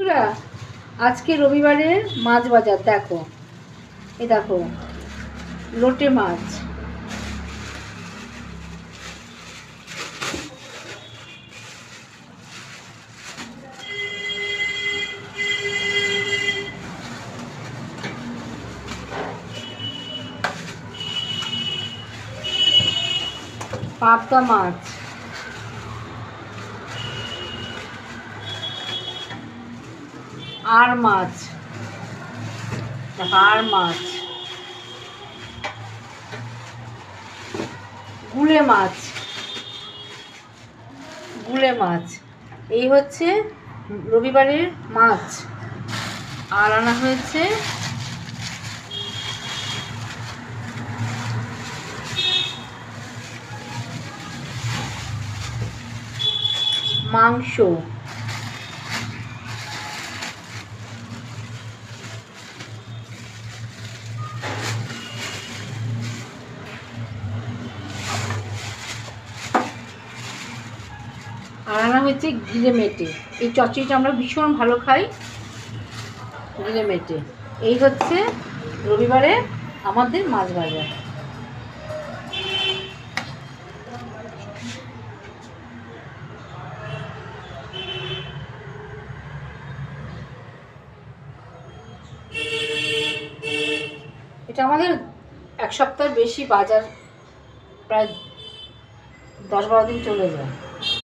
বন্ধুরা, আজকে রবিবারের মাছ বাজার দেখো। এই দেখো লোটে মাছ, পাবদা মাছ, আর মাছ, আর মাছ, গুলে মাছ, গুলে মাছ। এই হচ্ছে রবিবারের মাছ। আর আনা হয়েছে মাংস, আর আনা হয়েছে গিলে মেটে। এই চচ্চড়িটা আমরা ভীষণ ভালো খাই, গিলে মেটে। এই হচ্ছে রবিবারে আমাদের মাছ বাজার। এটা আমাদের এক সপ্তাহের বেশি বাজার, প্রায় 10-12 দিন চলে যায়।